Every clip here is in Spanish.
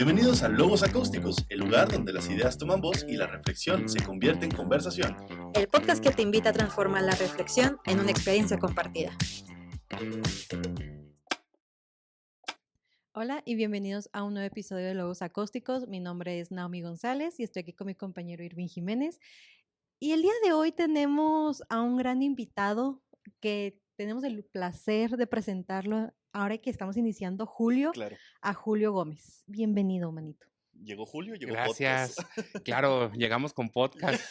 Bienvenidos a Logos Acústicos, el lugar donde las ideas toman voz y la reflexión se convierte en conversación. El podcast que te invita a transformar la reflexión en una experiencia compartida. Hola y bienvenidos a un nuevo episodio de Logos Acústicos. Mi nombre es Naomi González y estoy aquí con mi compañero Irving Jiménez. Y el día de hoy tenemos a un gran invitado que tenemos el placer de presentarlo ahora que estamos iniciando julio, Claro. a Julio Gómez. Bienvenido, manito. Llegó Julio, llegó Gracias. podcast. Claro, llegamos con podcast.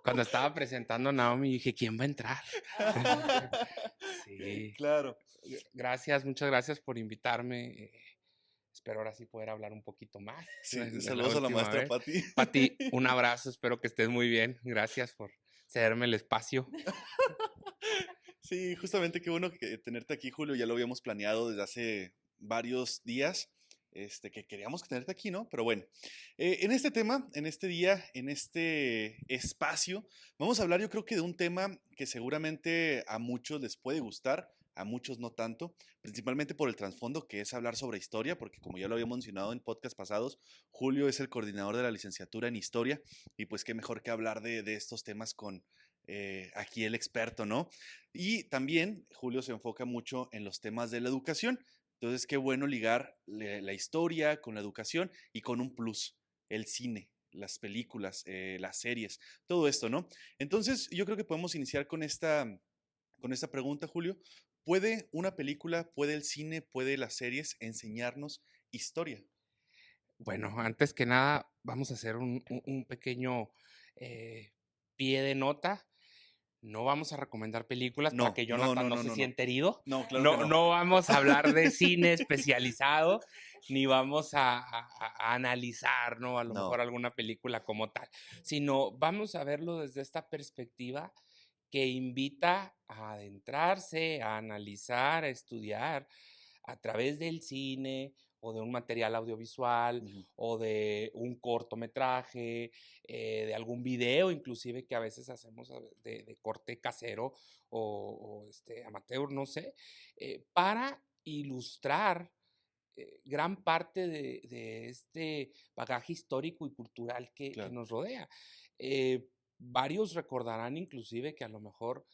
Cuando estaba presentando a Naomi dije, ¿quién va a entrar? Sí. Claro. Gracias, muchas gracias por invitarme. Espero ahora sí poder hablar un poquito más. Sí, de saludos a la última maestra vez. Pati. Pati, un abrazo, espero que estés muy bien. Gracias por cederme el espacio. Sí, justamente qué bueno tenerte aquí, Julio. Ya lo habíamos planeado desde hace varios días, que queríamos tenerte aquí, ¿no? Pero bueno, en este tema, en este día, en este espacio, vamos a hablar yo creo que de un tema que seguramente a muchos les puede gustar, a muchos no tanto, principalmente por el trasfondo que es hablar sobre historia, porque como ya lo habíamos mencionado en podcast pasados, Julio es el coordinador de la licenciatura en historia y pues qué mejor que hablar de estos temas con aquí el experto, ¿no? Y también Julio se enfoca mucho en los temas de la educación. Entonces, qué bueno ligar la historia con la educación y con un plus, el cine, las películas, las series, todo esto, ¿no? Entonces, yo creo que podemos iniciar con esta pregunta, Julio. ¿Puede una película, puede el cine, puede las series enseñarnos historia? Bueno, antes que nada, vamos a hacer un pequeño pie de nota. No vamos a recomendar películas para que Jonathan no se siente herido. No, claro que no. No vamos a hablar de cine especializado, ni vamos a analizar, ¿no? A lo mejor alguna película como tal, sino vamos a verlo desde esta perspectiva que invita a adentrarse, a analizar, a estudiar a través del cine o de un material audiovisual o de un cortometraje, de algún video inclusive que a veces hacemos de corte casero o amateur, no sé, para ilustrar gran parte de este bagaje histórico y cultural que nos rodea. Varios recordarán inclusive que a lo mejor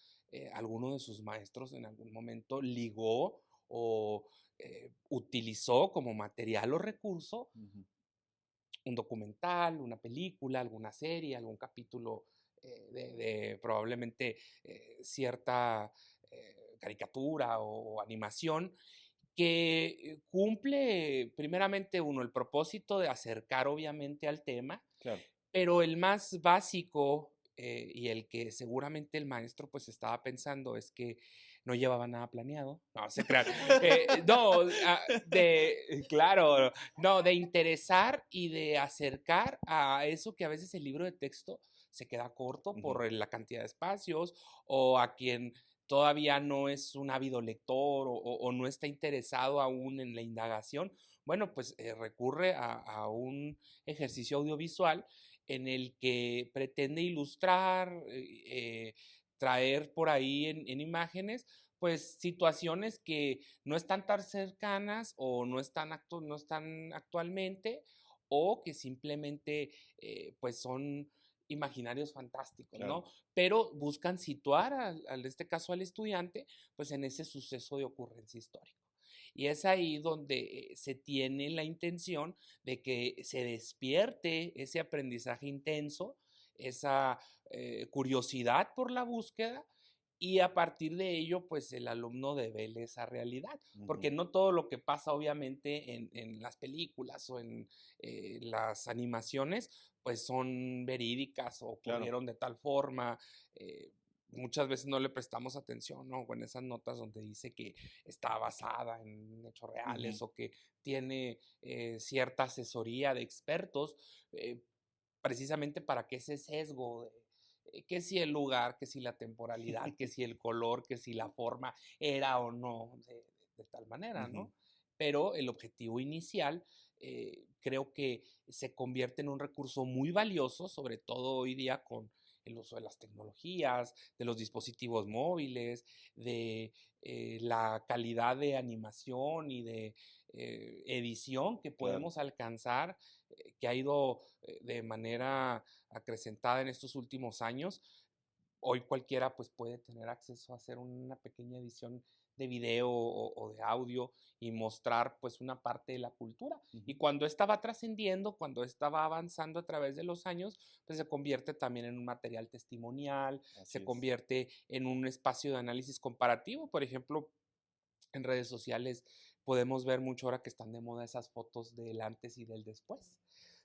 alguno de sus maestros en algún momento ligó o utilizó como material o recurso un documental, una película, alguna serie, algún capítulo de probablemente cierta caricatura o animación que cumple primeramente uno el propósito de acercar obviamente al tema, Claro. pero el más básico y el que seguramente el maestro pues estaba pensando es que no llevaba nada planeado, no se crean, claro, no, de interesar y de acercar a eso que a veces el libro de texto se queda corto por la cantidad de espacios o a quien todavía no es un ávido lector o no está interesado aún en la indagación, bueno, pues recurre a un ejercicio audiovisual en el que pretende ilustrar, traer por ahí en imágenes, pues situaciones que no están tan cercanas o no están actualmente o que simplemente pues son imaginarios fantásticos, Claro. ¿no? Pero buscan situar, en este caso al estudiante, pues en ese suceso de ocurrencia histórica. Y es ahí donde se tiene la intención de que se despierte ese aprendizaje intenso, esa curiosidad por la búsqueda y a partir de ello, pues el alumno devele esa realidad, porque no todo lo que pasa obviamente en las películas o en las animaciones, pues son verídicas o ocurrieron de tal forma. Muchas veces no le prestamos atención, ¿no? O en esas notas donde dice que está basada en hechos reales o que tiene cierta asesoría de expertos, precisamente para que ese sesgo de que si el lugar, que si la temporalidad, que si el color, que si la forma era o no de tal manera, ¿no? Pero el objetivo inicial creo que se convierte en un recurso muy valioso, sobre todo hoy día con el uso de las tecnologías, de los dispositivos móviles, de la calidad de animación y de edición que Claro. podemos alcanzar, que ha ido de manera acrecentada en estos últimos años. Hoy cualquiera pues puede tener acceso a hacer una pequeña edición de video o de audio y mostrar pues una parte de la cultura. Y cuando estaba trascendiendo, cuando estaba avanzando a través de los años, pues se convierte también en un material testimonial, Así se es. convierte en un espacio de análisis comparativo. Por ejemplo, en redes sociales podemos ver mucho ahora que están de moda esas fotos del antes y del después,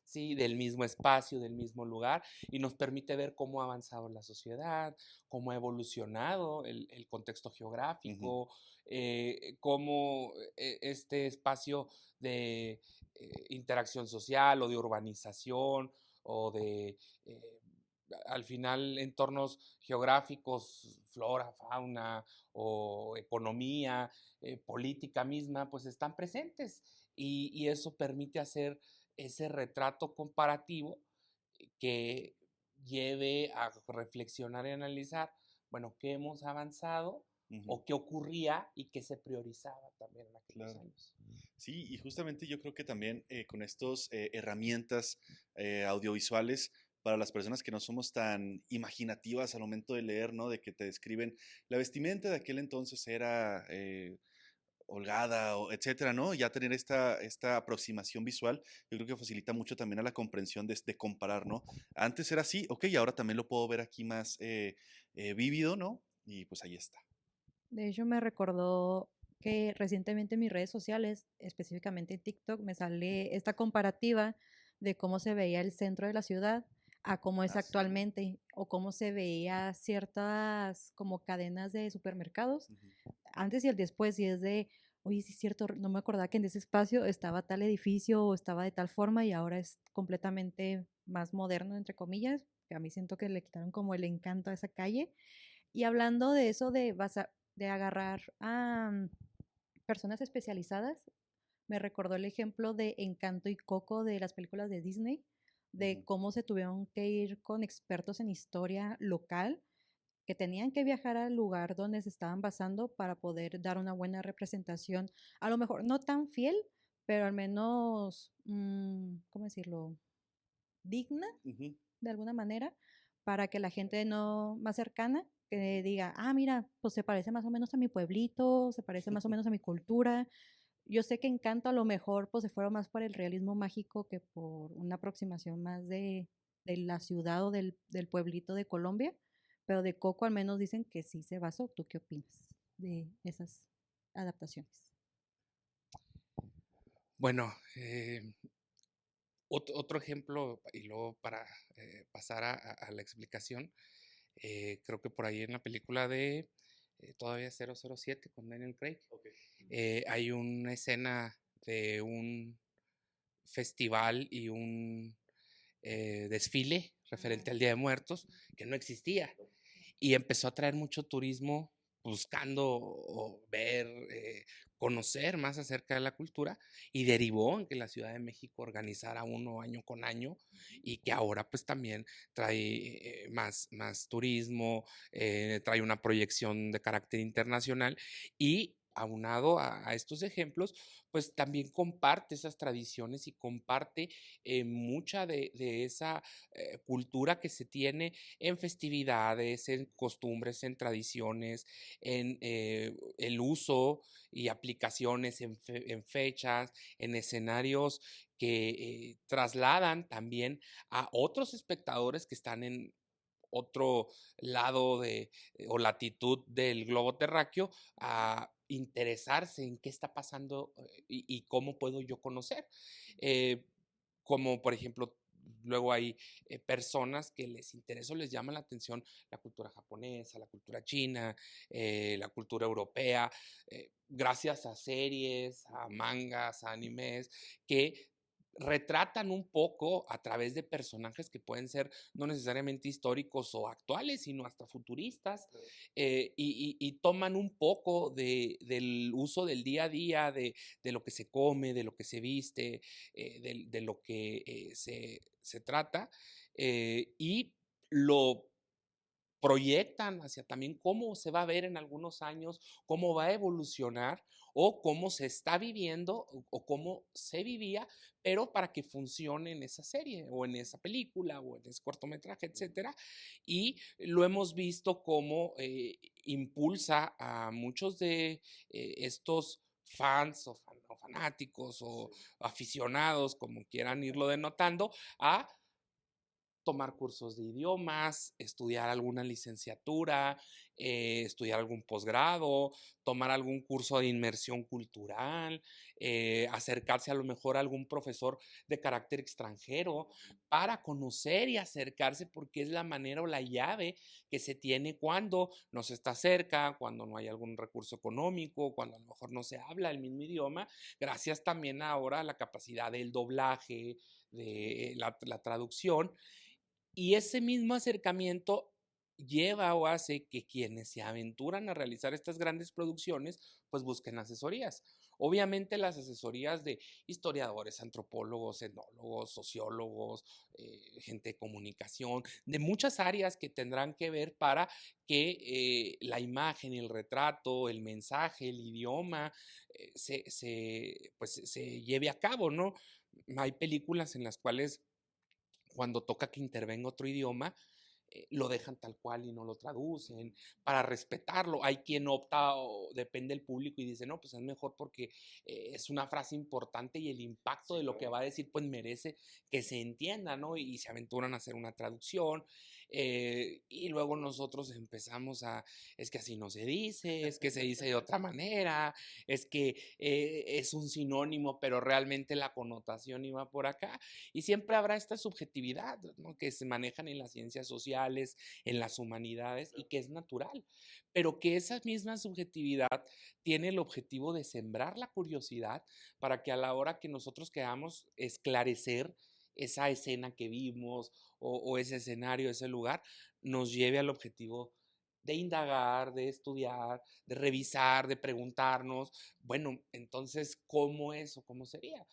¿sí? Del mismo espacio, del mismo lugar, y nos permite ver cómo ha avanzado la sociedad, cómo ha evolucionado el contexto geográfico, cómo este espacio de interacción social o de urbanización o de al final entornos geográficos, flora, fauna o economía, política misma, pues están presentes y eso permite hacer ese retrato comparativo que lleve a reflexionar y analizar, bueno, qué hemos avanzado o qué ocurría y qué se priorizaba también en aquellos Claro. años. Sí, y justamente yo creo que también con estas herramientas audiovisuales, para las personas que no somos tan imaginativas al momento de leer, ¿no? De que te describen la vestimenta de aquel entonces era holgada, o etcétera, ¿no? Ya tener esta aproximación visual, yo creo que facilita mucho también a la comprensión de comparar, ¿no? Antes era así, ok, ahora también lo puedo ver aquí más vívido, ¿no? Y pues ahí está. De hecho, me recordó que recientemente en mis redes sociales, específicamente en TikTok, me sale esta comparativa de cómo se veía el centro de la ciudad a cómo es Así. actualmente o cómo se veía ciertas como cadenas de supermercados antes y el después, y es de, oye, sí es cierto, no me acordaba que en ese espacio estaba tal edificio o estaba de tal forma y ahora es completamente más moderno, entre comillas, que a mí siento que le quitaron como el encanto a esa calle. Y hablando de eso de agarrar a personas especializadas, me recordó el ejemplo de Encanto y Coco de las películas de Disney, de cómo se tuvieron que ir con expertos en historia local que tenían que viajar al lugar donde se estaban basando para poder dar una buena representación, a lo mejor no tan fiel, pero al menos, ¿cómo decirlo? Digna Ujú. de alguna manera, para que la gente no más cercana que diga, ah, mira, pues se parece más o menos a mi pueblito, se parece más o menos a mi cultura. Yo sé que Encanto a lo mejor pues se fueron más por el realismo mágico que por una aproximación más de la ciudad o del pueblito de Colombia, pero de Coco al menos dicen que sí se basó. ¿Tú qué opinas de esas adaptaciones? Bueno, otro ejemplo, y luego para pasar a la explicación, creo que por ahí en la película de todavía 007 con Daniel Craig, hay una escena de un festival y un desfile referente al Día de Muertos que no existía y empezó a traer mucho turismo buscando o ver, conocer más acerca de la cultura y derivó en que la Ciudad de México organizara uno año con año y que ahora pues también trae más turismo, trae una proyección de carácter internacional y aunado a estos ejemplos, pues también comparte esas tradiciones y comparte mucha de esa cultura que se tiene en festividades, en costumbres, en tradiciones, en el uso y aplicaciones en fechas, en escenarios que trasladan también a otros espectadores que están en otro lado o latitud del globo terráqueo a interesarse en qué está pasando y cómo puedo yo conocer. Eh, Como por ejemplo, luego hay personas que les interesa o les llama la atención la cultura japonesa, la cultura china, la cultura europea, gracias a series, a mangas, a animes, que retratan un poco a través de personajes que pueden ser no necesariamente históricos o actuales, sino hasta futuristas, y toman un poco del uso del día a día, de lo que se come, de lo que se viste, de lo que se trata, y lo proyectan hacia también cómo se va a ver en algunos años, cómo va a evolucionar o cómo se está viviendo o cómo se vivía, pero para que funcione en esa serie o en esa película o en ese cortometraje, etcétera. Y lo hemos visto cómo impulsa a muchos de estos fans o fanáticos o aficionados, como quieran irlo denotando, a tomar cursos de idiomas, estudiar alguna licenciatura, estudiar algún posgrado, tomar algún curso de inmersión cultural, acercarse a lo mejor a algún profesor de carácter extranjero para conocer y acercarse porque es la manera o la llave que se tiene cuando no se está cerca, cuando no hay algún recurso económico, cuando a lo mejor no se habla el mismo idioma, gracias también ahora a la capacidad del doblaje, de la traducción. Y ese mismo acercamiento lleva o hace que quienes se aventuran a realizar estas grandes producciones, pues busquen asesorías. Obviamente las asesorías de historiadores, antropólogos, etnólogos, sociólogos, gente de comunicación, de muchas áreas que tendrán que ver para que la imagen, el retrato, el mensaje, el idioma, pues, se lleve a cabo, ¿no? Hay películas en las cuales cuando toca que intervenga otro idioma, lo dejan tal cual y no lo traducen para respetarlo. Hay quien opta o depende del público y dice, no, pues es mejor porque es una frase importante y el impacto de lo que va a decir pues merece que se entienda, ¿no? Y se aventuran a hacer una traducción. Y luego nosotros empezamos a, es que así no se dice, es que se dice de otra manera, es que es un sinónimo, pero realmente la connotación iba por acá. Y siempre habrá esta subjetividad, ¿no? Que se manejan en las ciencias sociales, en las humanidades y que es natural, pero que esa misma subjetividad tiene el objetivo de sembrar la curiosidad para que a la hora que nosotros queramos esclarecer esa escena que vimos o ese escenario, ese lugar, nos lleve al objetivo de indagar, de estudiar, de revisar, de preguntarnos, bueno, entonces, ¿cómo es o cómo sería?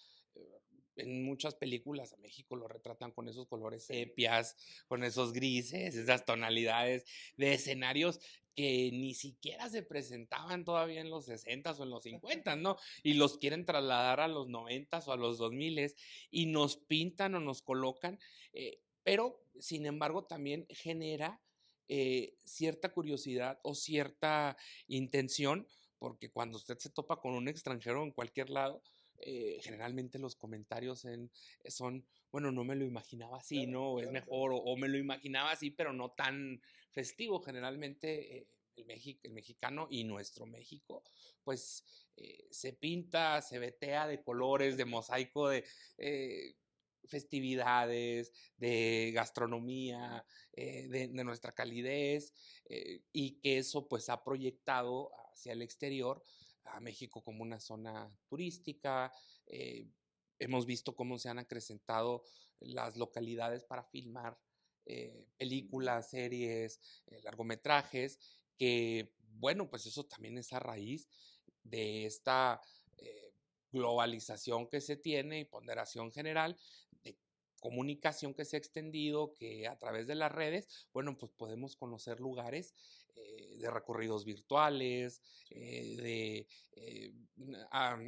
En muchas películas a México lo retratan con esos colores sepias, con esos grises, esas tonalidades de escenarios que ni siquiera se presentaban todavía en los 60s o en los 50s, ¿no? Y los quieren trasladar a los 90s o a los 2000s y nos pintan o nos colocan, pero sin embargo también genera cierta curiosidad o cierta intención, porque cuando usted se topa con un extranjero en cualquier lado, generalmente los comentarios son, bueno, no me lo imaginaba así, ¿no? Es mejor, o me lo imaginaba así, pero no tan festivo. Generalmente el mexicano y nuestro México, pues se pinta, se vetea de colores, de mosaico, de festividades, de gastronomía, de nuestra calidez, y que eso pues ha proyectado hacia el exterior a México como una zona turística. eh, Hemos visto cómo se han acrecentado las localidades para filmar películas, series, largometrajes, que bueno, pues eso también es a raíz de esta globalización que se tiene y ponderación general de comunicación que se ha extendido, que a través de las redes, bueno, pues podemos conocer lugares de recorridos virtuales, de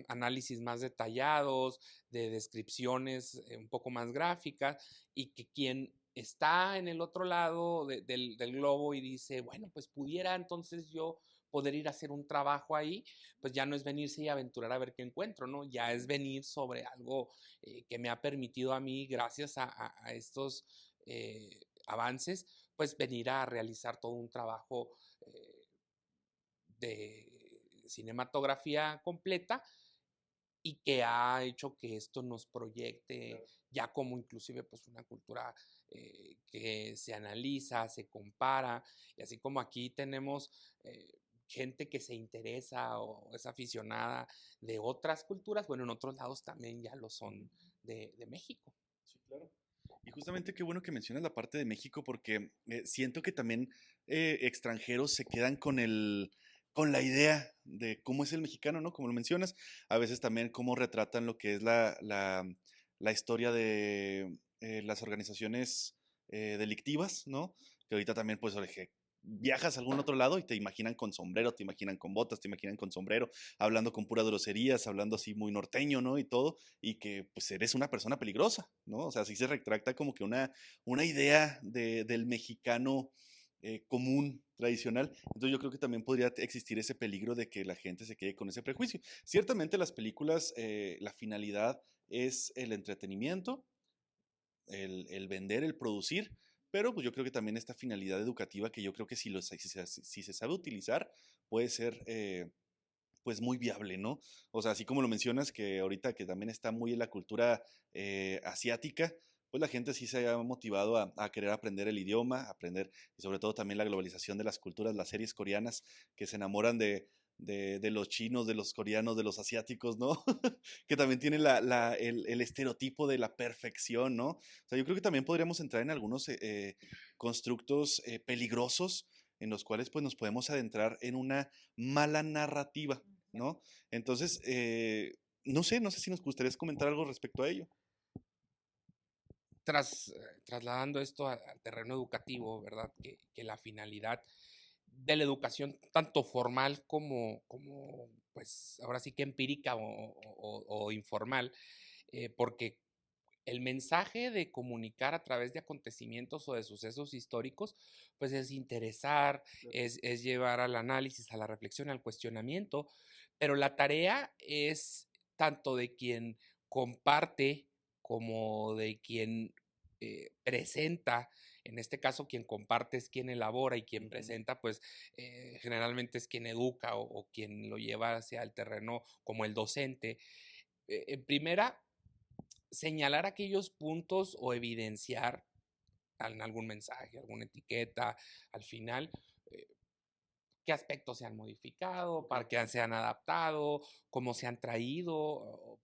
análisis más detallados, de descripciones un poco más gráficas, y que quien está en el otro lado del globo y dice, bueno, pues pudiera entonces yo poder ir a hacer un trabajo ahí, pues ya no es venirse y aventurar a ver qué encuentro, ¿no? Ya es venir sobre algo que me ha permitido a mí, gracias a estos avances, pues venir a realizar todo un trabajo de cinematografía completa y que ha hecho que esto nos proyecte ya como inclusive pues una cultura que se analiza, se compara, y así como aquí tenemos gente que se interesa o es aficionada de otras culturas, bueno, en otros lados también ya lo son de México. Sí, claro. Y justamente qué bueno que mencionas la parte de México porque siento que también extranjeros se quedan con la idea de cómo es el mexicano, ¿no? Como lo mencionas, a veces también cómo retratan lo que es la historia de las organizaciones delictivas, ¿no? Que ahorita también, pues, viajas a algún otro lado y te imaginan con sombrero, te imaginan con botas, te imaginan con sombrero, hablando con puras groserías, hablando así muy norteño, ¿no? Y todo, y que pues eres una persona peligrosa, ¿no? O sea, así se retracta como que una idea del mexicano común, tradicional. Entonces yo creo que también podría existir ese peligro de que la gente se quede con ese prejuicio. Ciertamente las películas, la finalidad es el entretenimiento, el vender, el producir, pero pues yo creo que también esta finalidad educativa que yo creo que si se sabe utilizar puede ser pues muy viable, ¿no? O sea, así como lo mencionas que ahorita que también está muy en la cultura asiática, pues la gente sí se ha motivado a querer aprender el idioma, aprender y sobre todo también la globalización de las culturas, las series coreanas que se enamoran de los chinos, de los coreanos, de los asiáticos, ¿no? Que también tienen el estereotipo de la perfección, ¿no? O sea, yo creo que también podríamos entrar en algunos constructos peligrosos en los cuales pues nos podemos adentrar en una mala narrativa, ¿no? Entonces, no sé si nos gustaría comentar algo respecto a ello. Trasladando esto al terreno educativo, ¿verdad? Que la finalidad de la educación, tanto formal como pues ahora sí que empírica o informal, porque el mensaje de comunicar a través de acontecimientos o de sucesos históricos, pues es interesar, es llevar al análisis, a la reflexión, al cuestionamiento, pero la tarea es tanto de quien comparte como de quien presenta. En este caso, quien comparte es quien elabora y quien presenta, pues generalmente es quien educa o quien lo lleva hacia el terreno como el docente. En primera, señalar aquellos puntos o evidenciar en algún mensaje, alguna etiqueta al final, eh, qué aspectos se han modificado, para qué se han adaptado, cómo se han traído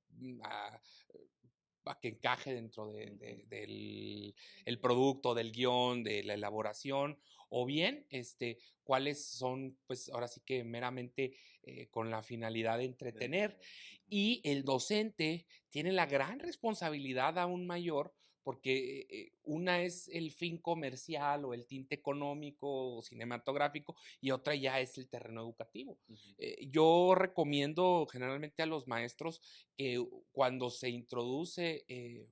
a que encaje dentro del el producto, del guión, de la elaboración, o bien cuáles son, pues ahora sí que meramente con la finalidad de entretener. Y el docente tiene la gran responsabilidad aún mayor porque una es el fin comercial o el tinte económico o cinematográfico y otra ya es el terreno educativo. Yo recomiendo generalmente a los maestros que cuando se introduce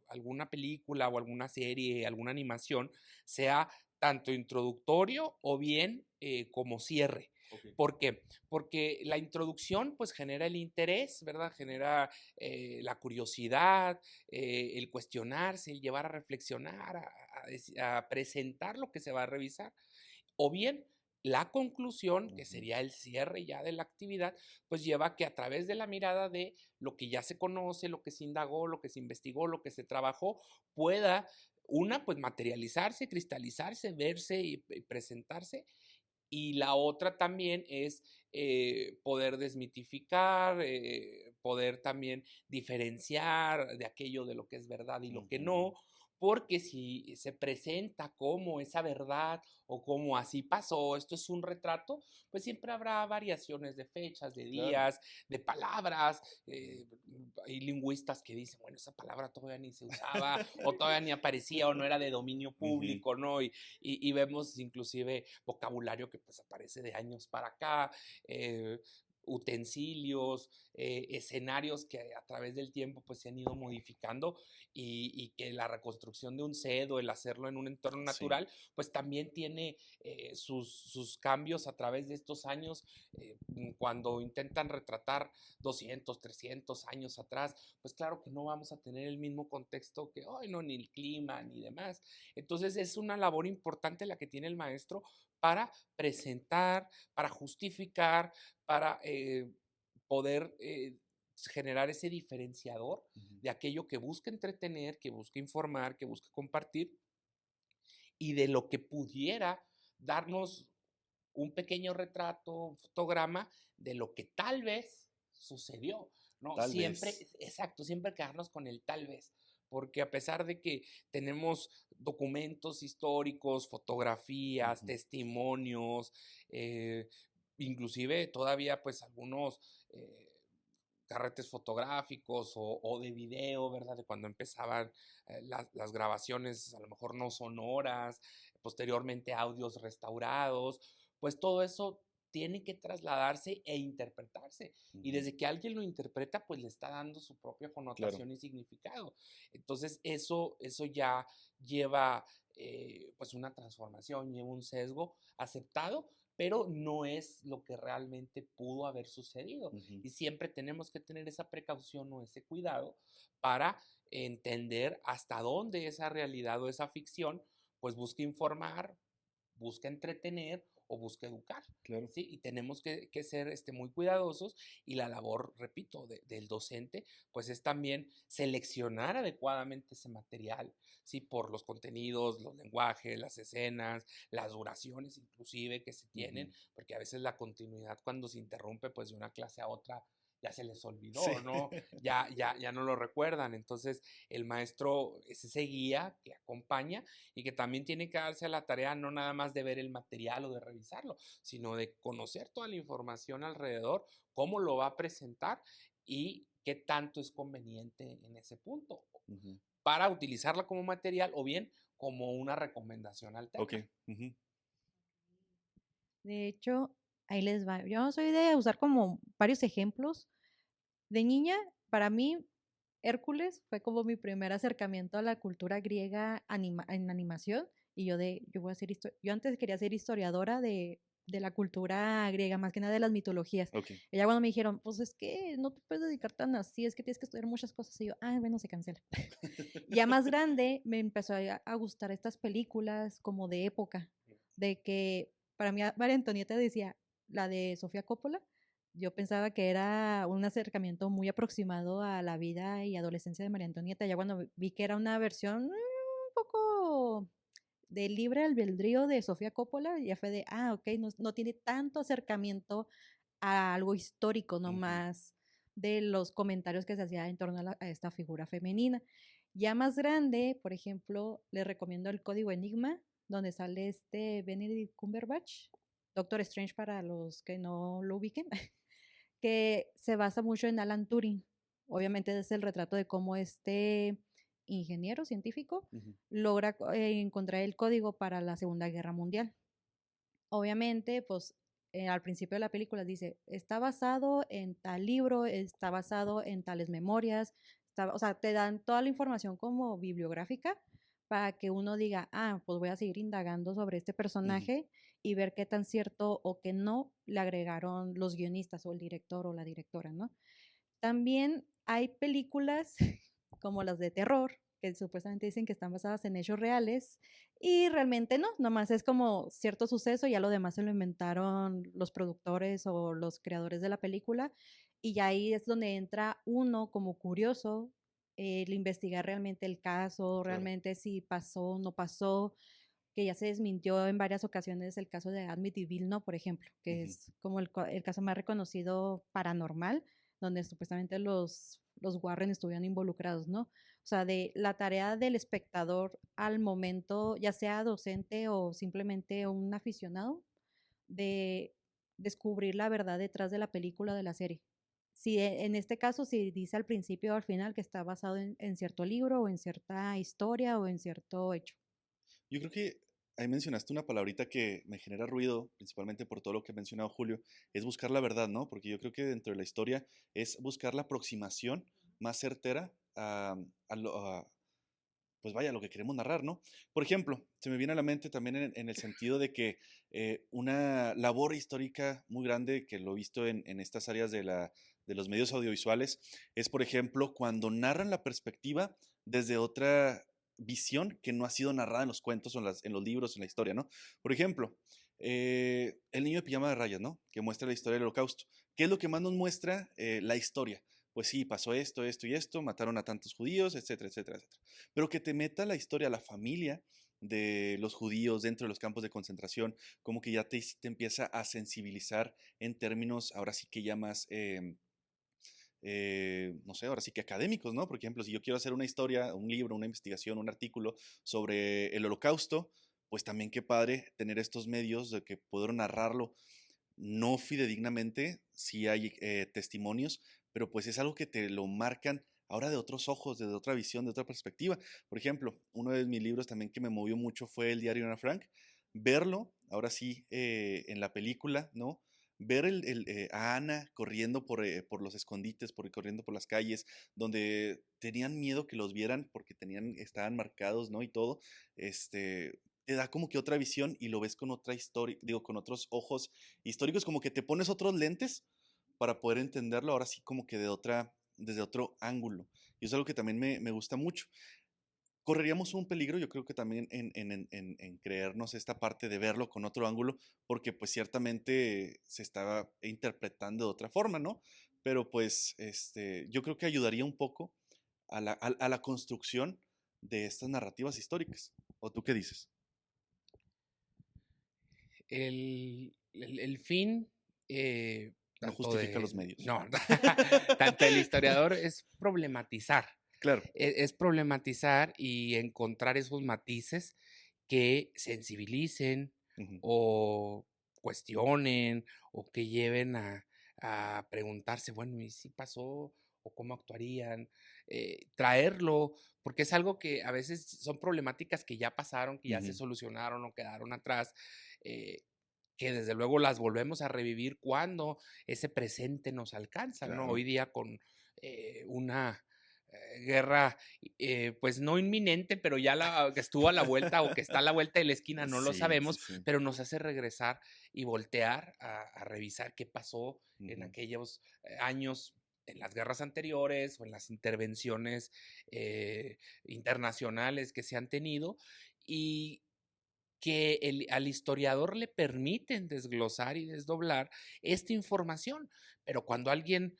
alguna película o alguna serie, alguna animación, sea tanto introductorio o bien como cierre. Okay. ¿Por qué? Porque la introducción pues genera el interés, ¿verdad? Genera la curiosidad, el cuestionarse, el llevar a reflexionar, a presentar lo que se va a revisar. O bien la conclusión, que sería el cierre ya de la actividad, pues lleva a que a través de la mirada de lo que ya se conoce, lo que se indagó, lo que se investigó, lo que se trabajó, pueda pues materializarse, cristalizarse, verse y presentarse. Y la otra también es poder desmitificar, poder también diferenciar de aquello de lo que es verdad y lo que no, porque si se presenta como esa verdad o como así pasó, esto es un retrato, pues siempre habrá variaciones de fechas, de días, claro, de palabras. Hay lingüistas que dicen, bueno, esa palabra todavía ni se usaba o todavía ni aparecía o no era de dominio público, ¿no? Y vemos inclusive vocabulario que pues aparece de años para acá, utensilios, escenarios que a través del tiempo pues se han ido modificando y que la reconstrucción de un set o el hacerlo en un entorno natural pues también tiene sus cambios a través de estos años. Cuando intentan retratar 200, 300 años atrás, pues claro que no vamos a tener el mismo contexto que hoy, no, ni el clima ni demás. Entonces es una labor importante la que tiene el maestro para presentar, para justificar, para poder generar ese diferenciador de aquello que busca entretener, que busca informar, que busca compartir y de lo que pudiera darnos un pequeño retrato, un fotograma de lo que tal vez sucedió, ¿no? Tal siempre, vez. exacto, siempre quedarnos con el tal vez, porque a pesar de que tenemos documentos históricos, fotografías, testimonios, inclusive todavía pues algunos carretes fotográficos o de video, ¿verdad? De cuando empezaban las grabaciones, a lo mejor no sonoras, posteriormente audios restaurados, pues todo eso tiene que trasladarse e interpretarse. Y desde que alguien lo interpreta, pues le está dando su propia connotación y significado. Entonces, eso ya lleva pues una transformación, lleva un sesgo aceptado, pero no es lo que realmente pudo haber sucedido. Y siempre tenemos que tener esa precaución o ese cuidado para entender hasta dónde esa realidad o esa ficción pues busca informar, busca entretener o busca educar. Claro. ¿Sí? Y tenemos que ser muy cuidadosos, y la labor, repito, del docente, pues es también seleccionar adecuadamente ese material, ¿sí? Por los contenidos, los lenguajes, las escenas, las duraciones inclusive que se tienen, porque a veces la continuidad cuando se interrumpe pues de una clase a otra ya se les olvidó, Sí. ¿no? Ya no lo recuerdan. Entonces, el maestro es ese guía que acompaña y que también tiene que darse a la tarea no nada más de ver el material o de revisarlo, sino de conocer toda la información alrededor, cómo lo va a presentar y qué tanto es conveniente en ese punto para utilizarla como material o bien como una recomendación alterna. Ok. De hecho, ahí les va. Yo soy de usar como varios ejemplos. De niña, para mí, Hércules fue como mi primer acercamiento a la cultura griega en animación. Y yo voy a ser yo antes quería ser historiadora de la cultura griega, más que nada de las mitologías. Okay. Y ya cuando me dijeron, pues es que no te puedes dedicar tan así, es que tienes que estudiar muchas cosas. Y yo, bueno, se cancela. Ya más grande me empezó a gustar estas películas como de época, de que para mí María Antonieta decía, la de Sofía Coppola, yo pensaba que era un acercamiento muy aproximado a la vida y adolescencia de María Antonieta. Ya cuando vi que era una versión un poco de libre albedrío de Sofía Coppola, ya fue de, ok, no tiene tanto acercamiento a algo histórico nomás de los comentarios que se hacía en torno a esta figura femenina. Ya más grande, por ejemplo, les recomiendo el Código Enigma, donde sale Benedict Cumberbatch, Doctor Strange para los que no lo ubiquen, que se basa mucho en Alan Turing. Obviamente es el retrato de cómo ingeniero científico logra encontrar el código para la Segunda Guerra Mundial. Obviamente, pues al principio de la película dice, está basado en tal libro, está basado en tales memorias, o sea, te dan toda la información como bibliográfica para que uno diga, pues voy a seguir indagando sobre este personaje y ver qué tan cierto o qué no le agregaron los guionistas o el director o la directora, ¿no? También hay películas como las de terror, que supuestamente dicen que están basadas en hechos reales, y realmente no, nomás es como cierto suceso, ya lo demás se lo inventaron los productores o los creadores de la película, y ya ahí es donde entra uno como curioso, el investigar realmente el caso, realmente si pasó o no pasó, que ya se desmintió en varias ocasiones el caso de Amityville, ¿no? Por ejemplo, que es como el caso más reconocido paranormal, donde supuestamente los Warren estuvieron involucrados, ¿no? O sea, de la tarea del espectador al momento, ya sea docente o simplemente un aficionado, de descubrir la verdad detrás de la película o de la serie. Si en este caso, si dice al principio o al final que está basado en cierto libro o en cierta historia o en cierto hecho. Yo creo que ahí mencionaste una palabrita que me genera ruido, principalmente por todo lo que ha mencionado Julio, es buscar la verdad, ¿no? Porque yo creo que dentro de la historia es buscar la aproximación más certera pues vaya, lo que queremos narrar, ¿no? Por ejemplo, se me viene a la mente también en el sentido de que una labor histórica muy grande que lo he visto en estas áreas de los medios audiovisuales es, por ejemplo, cuando narran la perspectiva desde otra visión que no ha sido narrada en los cuentos o en los libros, en la historia, ¿no? Por ejemplo, El niño de pijama de rayas, ¿no? Que muestra la historia del Holocausto. ¿Qué es lo que más nos muestra la historia? Pues sí, pasó esto, esto y esto, mataron a tantos judíos, etcétera, etcétera, etcétera. Pero que te meta la historia, la familia de los judíos dentro de los campos de concentración, como que ya te empieza a sensibilizar en términos, ahora sí que ya más, no sé, ahora sí que académicos, ¿no? Por ejemplo, si yo quiero hacer una historia, un libro, una investigación, un artículo sobre el Holocausto, pues también qué padre tener estos medios de que puedo narrarlo no fidedignamente, sí hay testimonios, pero pues es algo que te lo marcan ahora de otros ojos, de otra visión, de otra perspectiva. Por ejemplo, uno de mis libros también que me movió mucho fue El diario de Ana Frank, verlo, ahora sí, en la película, ¿no? Ver a Ana corriendo por los escondites, corriendo por las calles, donde tenían miedo que los vieran porque estaban marcados, ¿no? Y todo, te da como que otra visión y lo ves con otra historia, digo, con otros ojos históricos, como que te pones otros lentes para poder entenderlo ahora sí como que desde otro ángulo. Y eso es algo que también me gusta mucho. Correríamos un peligro, yo creo que también en creernos esta parte de verlo con otro ángulo, porque pues ciertamente se estaba interpretando de otra forma, ¿no? Pero pues yo creo que ayudaría un poco a la construcción de estas narrativas históricas. ¿O tú qué dices? El fin, No tanto justifica los medios. no, tanto el historiador es problematizar. Claro. Es problematizar y encontrar esos matices que sensibilicen Ujú. o cuestionen o que lleven a preguntarse, bueno, ¿y si pasó? ¿O cómo actuarían? Traerlo, porque es algo que a veces son problemáticas que ya pasaron, que ya se Ujú. solucionaron o quedaron atrás, que desde luego las volvemos a revivir cuando ese presente nos alcanza, ¿no? Claro. Hoy día con una guerra, pues no inminente, pero ya que estuvo a la vuelta o que está a la vuelta de la esquina, no lo Sí, sí, sabemos, sí. pero nos hace regresar y voltear a revisar qué pasó en Ujú. aquellos años, en las guerras anteriores o en las intervenciones internacionales que se han tenido y que al historiador le permiten desglosar y desdoblar esta información, pero cuando alguien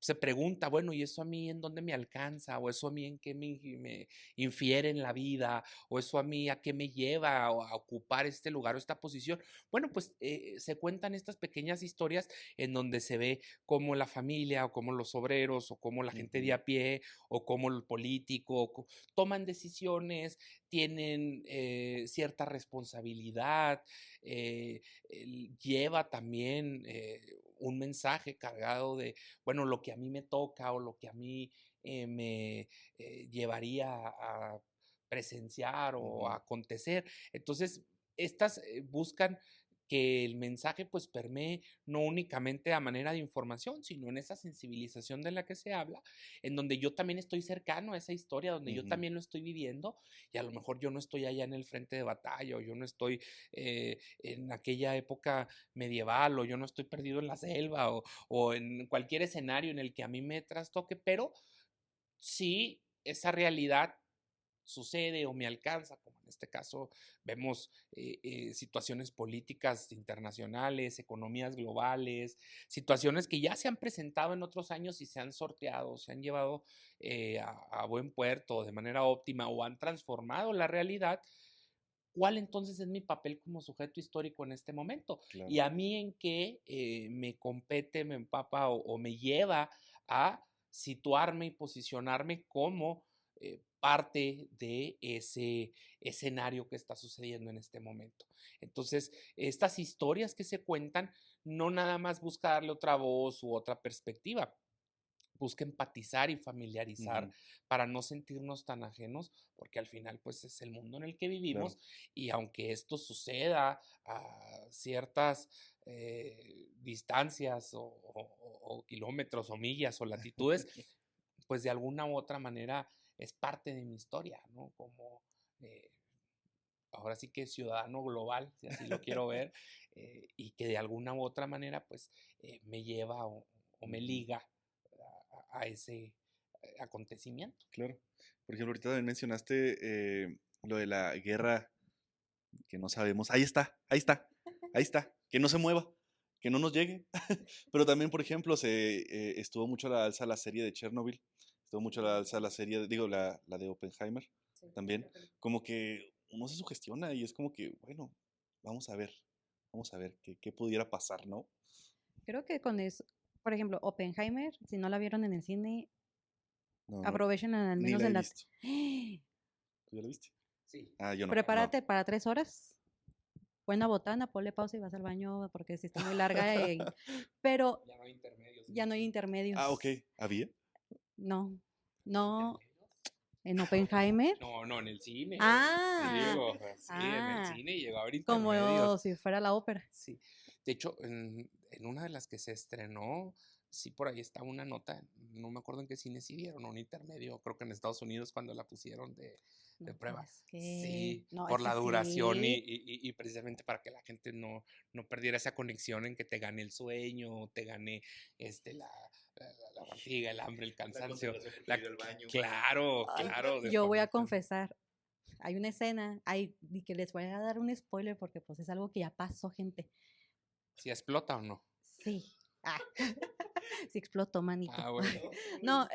se pregunta, bueno, ¿y eso a mí en dónde me alcanza? ¿O eso a mí en qué me infiere en la vida? ¿O eso a mí a qué me lleva a ocupar este lugar o esta posición? Bueno, pues se cuentan estas pequeñas historias en donde se ve cómo la familia o cómo los obreros o cómo la gente de Ujú. a pie o cómo el político toman decisiones, tienen cierta responsabilidad, lleva también un mensaje cargado de bueno, lo que a mí me toca o lo que a mí me llevaría a presenciar o a Ujú. acontecer. Entonces, estas buscan que el mensaje pues permee no únicamente a manera de información, sino en esa sensibilización de la que se habla, en donde yo también estoy cercano a esa historia, donde yo Ujú. también lo estoy viviendo y a lo mejor yo no estoy allá en el frente de batalla o yo no estoy en aquella época medieval o yo no estoy perdido en la selva o en cualquier escenario en el que a mí me trastoque, pero sí esa realidad sucede o me alcanza, como en este caso vemos situaciones políticas internacionales, economías globales, situaciones que ya se han presentado en otros años y se han sorteado, se han llevado a buen puerto de manera óptima o han transformado la realidad. ¿Cuál entonces es mi papel como sujeto histórico en este momento? Claro. Y a mí en qué me compete, me empapa o me lleva a situarme y posicionarme como parte de ese escenario que está sucediendo en este momento. Entonces, estas historias que se cuentan no nada más busca darle otra voz u otra perspectiva, busca empatizar y familiarizar Ujú. para no sentirnos tan ajenos, porque al final pues es el mundo en el que Claro. vivimos y aunque esto suceda a ciertas distancias o kilómetros o millas o latitudes, pues de alguna u otra manera es parte de mi historia, ¿no? Como eh, ahora sí que ciudadano global, si así lo quiero ver, y que de alguna u otra manera pues me lleva o me Ujú. liga a ese acontecimiento. Claro. Por ejemplo, ahorita también mencionaste lo de la guerra que no sabemos. Ahí está, ahí está, ahí está. Que no se mueva, que no nos llegue. Pero también, por ejemplo, estuvo mucho a la alza la serie de Chernobyl. Estuvo mucho a la alza la serie, digo, la de Oppenheimer también. Como que uno se sugestiona y es como que, bueno, vamos a ver qué pudiera pasar, ¿no? Creo que con eso, por ejemplo, Oppenheimer, si no la vieron en el cine, No, no, aprovechen al ni menos la he en la... visto. ¿Tú ya la viste? Sí. Ah, yo no, no. Prepárate para 3 horas. Buena botana, ponle pausa y vas al baño porque si está muy larga. Pero Ya no hay intermedios en ya el no hay cine. Ah, ok. intermedios. ¿Había? No, ¿No hay no. intermedios? en Oppenheimer. No, en el cine. Ah, Digo, sí, en el ah, cine llegó a haber como intermedios. si fuera la ópera. Sí. De hecho, en una de las que se estrenó, sí, por ahí está una nota, no me acuerdo en qué cine sí dieron un intermedio, creo que en Estados Unidos cuando la pusieron de No, prueba. pues que, Sí, no, es por que la duración sí. y precisamente para que la gente no perdiera esa conexión en que te gane el sueño, te gane la fatiga, el hambre, el cansancio. Claro, Ay, claro, yo voy a desconectan. confesar, hay una escena, y que les voy a dar un spoiler porque pues es algo que ya pasó, gente. ¿Si explota o no? Sí. Ah, sí explotó, manito. Ah, bueno. No,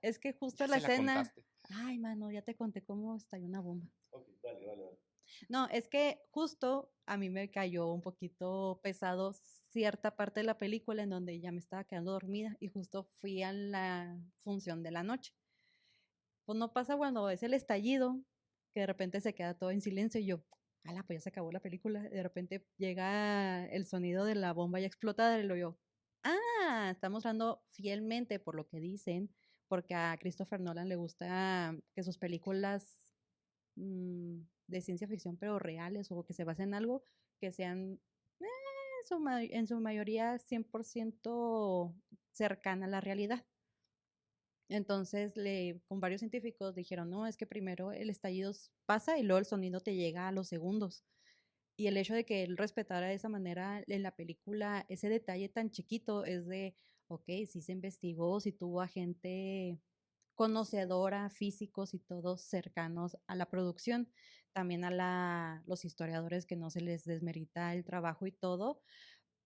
es que justo Ya la se la escena. contaste. Ay, mano, ya te conté cómo estalló una bomba. Ok, vale. No, es que justo a mí me cayó un poquito pesado cierta parte de la película en donde ya me estaba quedando dormida y justo fui a la función de la noche. Pues no pasa cuando es el estallido, que de repente se queda todo en silencio y yo, ala, pues ya se acabó la película. De repente llega el sonido de la bomba ya explotada y lo yo, está mostrando fielmente por lo que dicen, porque a Christopher Nolan le gusta que sus películas de ciencia ficción, pero reales o que se basen en algo, que sean en su mayoría 100% cercana a la realidad. Entonces, con varios científicos dijeron, no, es que primero el estallido pasa y luego el sonido te llega a los segundos. Y el hecho de que él respetara de esa manera en la película, ese detalle tan chiquito es de, ok, sí se investigó, sí tuvo a gente conocedora, físicos y todos cercanos a la producción, también a los historiadores que no se les desmerita el trabajo y todo,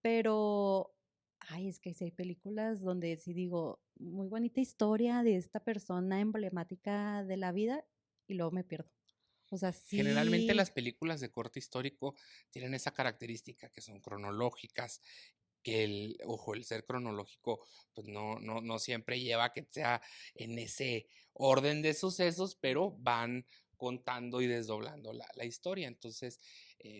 pero, ay, es que sí hay películas donde sí digo, muy bonita historia de esta persona emblemática de la vida y luego me pierdo. O sea, Generalmente sí, las películas de corte histórico tienen esa característica que son cronológicas, que el ser cronológico, pues no siempre lleva a que sea en ese orden de sucesos, pero van contando y desdoblando la historia. Entonces,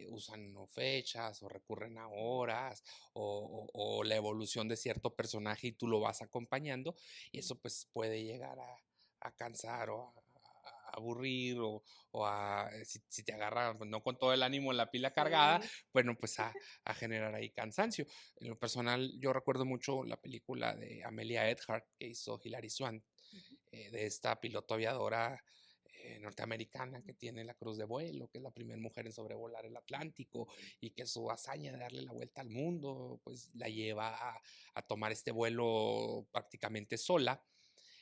usan o fechas o recurren a horas o la evolución de cierto personaje y tú lo vas acompañando y eso pues puede llegar a cansar o a aburrir si te agarra pues, no con todo el ánimo en la pila cargada, sí. bueno, pues a generar ahí cansancio. En lo personal, yo recuerdo mucho la película de Amelia Earhart que hizo Hilary Swank, de esta piloto aviadora norteamericana que tiene la Cruz de Vuelo, que es la primera mujer en sobrevolar el Atlántico y que su hazaña de darle la vuelta al mundo, pues la lleva a tomar este vuelo prácticamente sola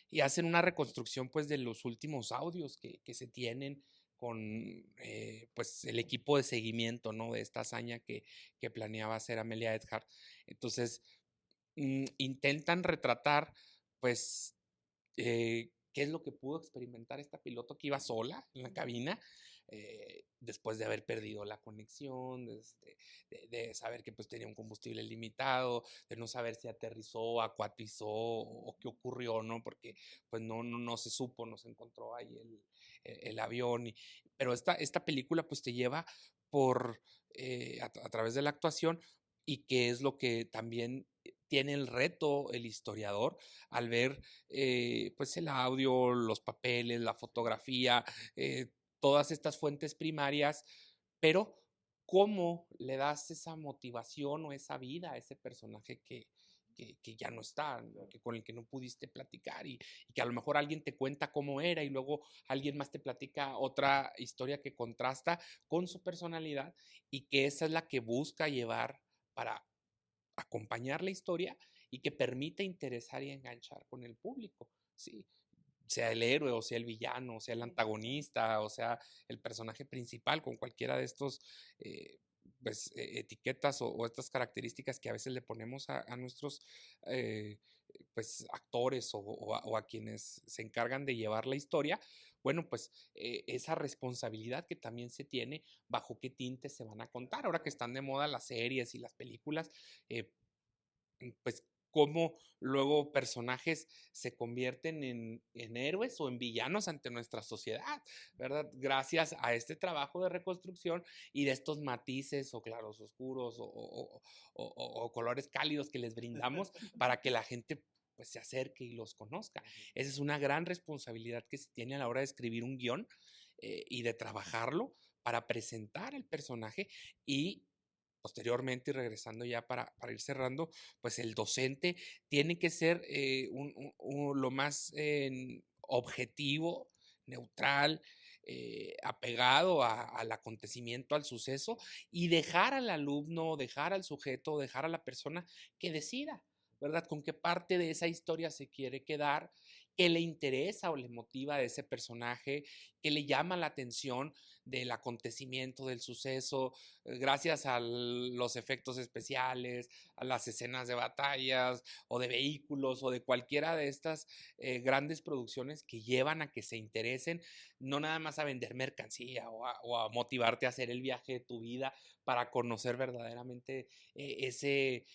y hacen una reconstrucción pues de los últimos audios que se tienen con pues el equipo de seguimiento, ¿no? De esta hazaña que planeaba hacer Amelia Earhart. Entonces, intentan retratar pues qué es lo que pudo experimentar esta piloto que iba sola en la cabina después de haber perdido la conexión, de saber que pues tenía un combustible limitado, de no saber si aterrizó, acuatizó o qué ocurrió, ¿no? Porque pues no se supo, no se encontró ahí el avión. Pero esta película pues te lleva por, a través de la actuación y que es lo que también tiene el reto el historiador al ver pues el audio, los papeles, la fotografía, todas estas fuentes primarias, pero cómo le das esa motivación o esa vida a ese personaje que ya no está, ¿no? Que con el que no pudiste platicar y que a lo mejor alguien te cuenta cómo era y luego alguien más te platica otra historia que contrasta con su personalidad y que esa es la que busca llevar para acompañar la historia y que permite interesar y enganchar con el público, ¿sí? Sea el héroe o sea el villano, o sea el antagonista, o sea el personaje principal, con cualquiera de estos pues, etiquetas o estas características que a veces le ponemos a nuestros pues, actores o a quienes se encargan de llevar la historia, bueno, pues esa responsabilidad que también se tiene bajo qué tintes se van a contar. Ahora que están de moda las series y las películas, pues cómo luego personajes se convierten en héroes o en villanos ante nuestra sociedad, ¿verdad? Gracias a este trabajo de reconstrucción y de estos matices o claros oscuros o colores cálidos que les brindamos para que la gente pues se acerque y los conozca. Esa es una gran responsabilidad que se tiene a la hora de escribir un guión y de trabajarlo para presentar el personaje y posteriormente, y regresando ya para ir cerrando, pues el docente tiene que ser lo más objetivo, neutral, apegado al acontecimiento, al suceso, y dejar al alumno, dejar al sujeto, dejar a la persona que decida, ¿verdad? Con qué parte de esa historia se quiere quedar, qué le interesa o le motiva a ese personaje, qué le llama la atención del acontecimiento, del suceso, gracias a los efectos especiales, a las escenas de batallas o de vehículos o de cualquiera de estas grandes producciones que llevan a que se interesen, no nada más a vender mercancía o a motivarte a hacer el viaje de tu vida para conocer verdaderamente ese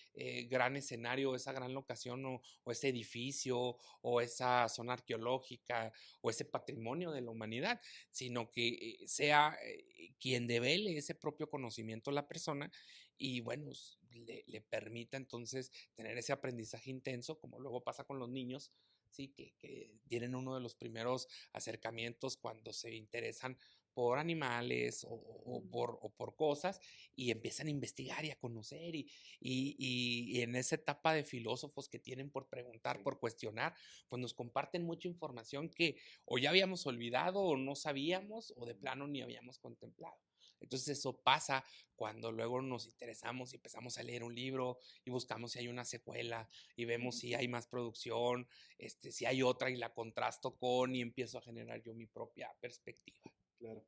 gran escenario, esa gran locación o ese edificio o esa zona arqueológica o ese patrimonio de la humanidad, sino que sea quien devele ese propio conocimiento a la persona y bueno, le permita entonces tener ese aprendizaje intenso, como luego pasa con los niños, ¿sí? Que tienen uno de los primeros acercamientos cuando se interesan por animales o por cosas y empiezan a investigar y a conocer y en esa etapa de filósofos que tienen por preguntar, por cuestionar, pues nos comparten mucha información que o ya habíamos olvidado o no sabíamos o de plano ni habíamos contemplado. Entonces eso pasa cuando luego nos interesamos y empezamos a leer un libro y buscamos si hay una secuela y vemos si hay más producción, si hay otra y la contrasto con y empiezo a generar yo mi propia perspectiva. Claro.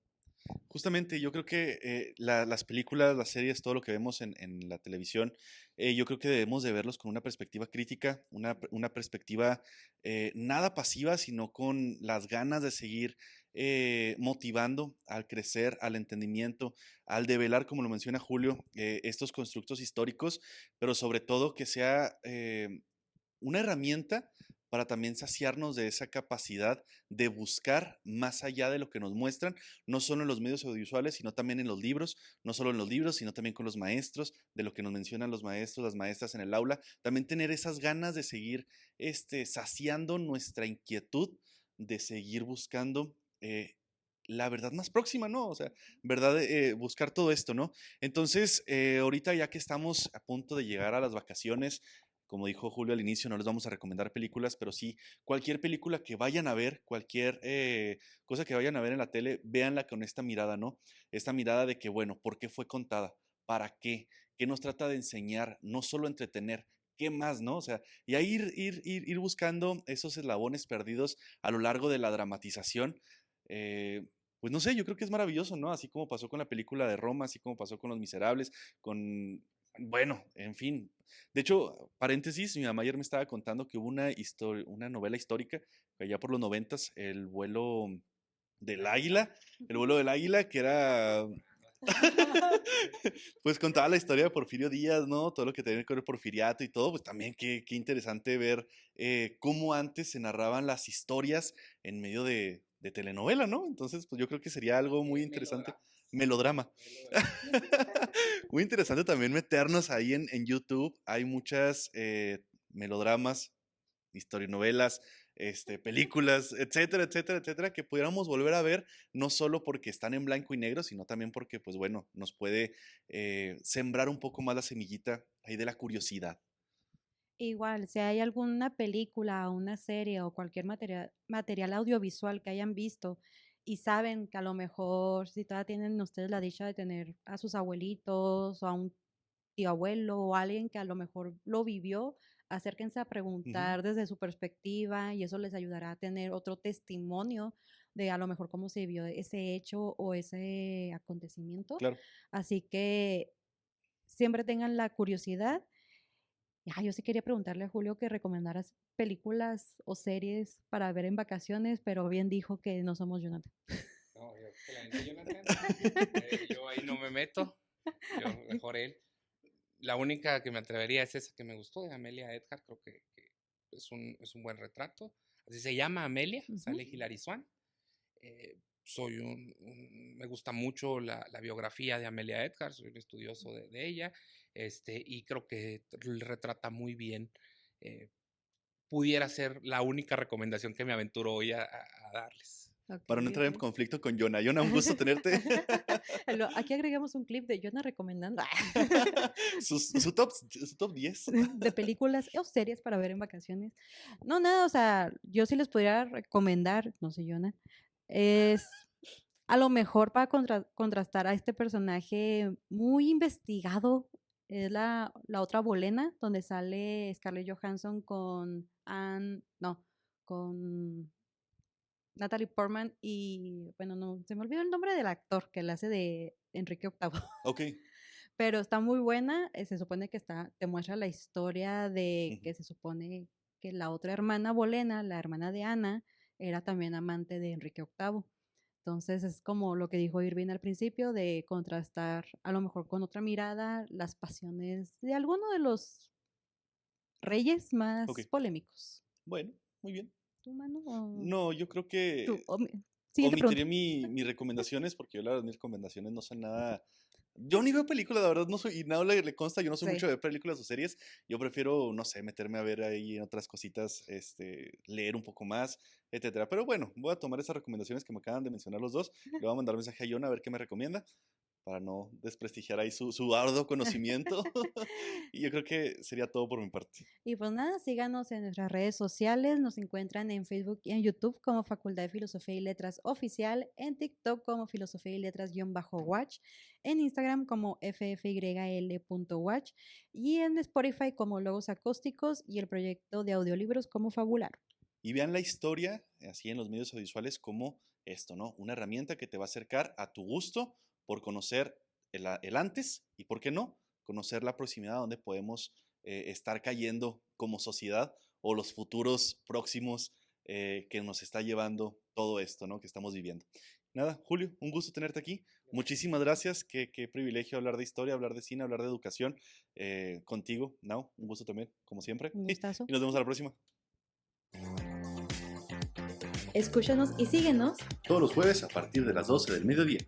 Justamente, yo creo que las películas, las series, todo lo que vemos en la televisión, yo creo que debemos de verlos con una perspectiva crítica, una perspectiva nada pasiva, sino con las ganas de seguir motivando al crecer, al entendimiento, al develar, como lo menciona Julio, estos constructos históricos, pero sobre todo que sea una herramienta para también saciarnos de esa capacidad de buscar más allá de lo que nos muestran, no solo en los medios audiovisuales, sino también en los libros, no solo en los libros, sino también con los maestros, de lo que nos mencionan los maestros, las maestras en el aula, también tener esas ganas de seguir saciando nuestra inquietud, de seguir buscando la verdad más próxima, ¿no? O sea, verdad, buscar todo esto, ¿no? Entonces, ahorita ya que estamos a punto de llegar a las vacaciones, como dijo Julio al inicio, no les vamos a recomendar películas, pero sí cualquier película que vayan a ver, cualquier cosa que vayan a ver en la tele, véanla con esta mirada, ¿no? Esta mirada de que, bueno, ¿por qué fue contada? ¿Para qué? ¿Qué nos trata de enseñar? No solo entretener, ¿qué más, no? O sea, y ahí ir buscando esos eslabones perdidos a lo largo de la dramatización. Pues no sé, yo creo que es maravilloso, ¿no? Así como pasó con la película de Roma, así como pasó con Los Miserables, bueno, en fin. De hecho, paréntesis, mi mamá ayer me estaba contando que hubo una novela histórica, allá por los 90s, el vuelo del águila, que era, pues contaba la historia de Porfirio Díaz, ¿no? Todo lo que tenía que ver el porfiriato y todo, pues también qué interesante ver cómo antes se narraban las historias en medio de telenovela, ¿no? Entonces, pues yo creo que sería algo muy interesante. Melodrama. Muy interesante también meternos ahí en YouTube. Hay muchas melodramas, historionovelas, películas, etcétera, etcétera, etcétera, que pudiéramos volver a ver, no solo porque están en blanco y negro, sino también porque, pues bueno, nos puede sembrar un poco más la semillita ahí de la curiosidad. Igual, si hay alguna película o una serie o cualquier material audiovisual que hayan visto y saben que a lo mejor si todavía tienen ustedes la dicha de tener a sus abuelitos o a un tío abuelo o alguien que a lo mejor lo vivió, acérquense a Ujú, preguntar desde su perspectiva y eso les ayudará a tener otro testimonio de a lo mejor cómo se vivió ese hecho o ese acontecimiento. claro. Así que siempre tengan la curiosidad. Yo sí quería preguntarle a Julio que recomendaras películas o series para ver en vacaciones, pero bien dijo que no somos Jonathan. No, yo, que la neta, Jonathan, yo ahí no me meto, yo mejor él. La única que me atrevería es esa que me gustó, de Amelia Earhart, creo que es un buen retrato. Así se llama Amelia, Ujú. sale Hilary Swank. Me gusta mucho la biografía de Amelia Earhart, soy un estudioso de ella, y creo que retrata muy bien eh, pudiera ser la única recomendación que me aventuro hoy a darles. Para no Ok, entrar en ok. conflicto con Jonah. Jonah, un gusto tenerte. Aquí agregamos un clip de Jonah recomendando Su top 10. de películas o series para ver en vacaciones. No, nada, o sea, yo sí les podría recomendar, no sé, Jonah, es a lo mejor para contrastar a este personaje muy investigado, es la otra Bolena, donde sale Scarlett Johansson con con Natalie Portman y, bueno, no, se me olvidó el nombre del actor que la hace de Enrique VIII. Ok. Pero está muy buena, se supone que te muestra la historia de Ujú. que se supone que la otra hermana Bolena, la hermana de Ana, era también amante de Enrique VIII. Entonces es como lo que dijo Irving al principio, de contrastar a lo mejor con otra mirada las pasiones de alguno de los reyes Ok. más polémicos. Bueno, muy bien. ¿Tú, Manu? ¿O No, yo creo que tú? Siguiente pregunta. omitiré mis recomendaciones porque yo la verdad mis recomendaciones no son nada. Yo ni veo películas, la verdad no soy, y nada le consta, yo no soy mucho Sí. de ver películas o series, yo prefiero, no sé, meterme a ver ahí en otras cositas, leer un poco más, etcétera. Pero bueno, voy a tomar esas recomendaciones que me acaban de mencionar los dos, le voy a mandar un mensaje a Jonah a ver qué me recomienda, para no desprestigiar ahí su arduo conocimiento, y yo creo que sería todo por mi parte. Y pues nada, síganos en nuestras redes sociales. Nos encuentran en Facebook y en YouTube como Facultad de Filosofía y Letras Oficial, en TikTok como Filosofía y Letras-Watch, en Instagram como ffyl.watch y en Spotify como Logos Acústicos y el proyecto de audiolibros como Fabular. Y vean la historia, así en los medios audiovisuales, como esto, ¿no? Una herramienta que te va a acercar a tu gusto por conocer el antes y, ¿por qué no? Conocer la proximidad donde podemos estar cayendo como sociedad o los futuros próximos que nos está llevando todo esto, ¿no? Que estamos viviendo. Nada, Julio, un gusto tenerte aquí. Muchísimas gracias. Qué privilegio hablar de historia, hablar de cine, hablar de educación contigo. Now, un gusto también, como siempre. Un gustazo. Y nos vemos a la próxima. Escúchanos y síguenos Todos los jueves a partir de las 12 del mediodía.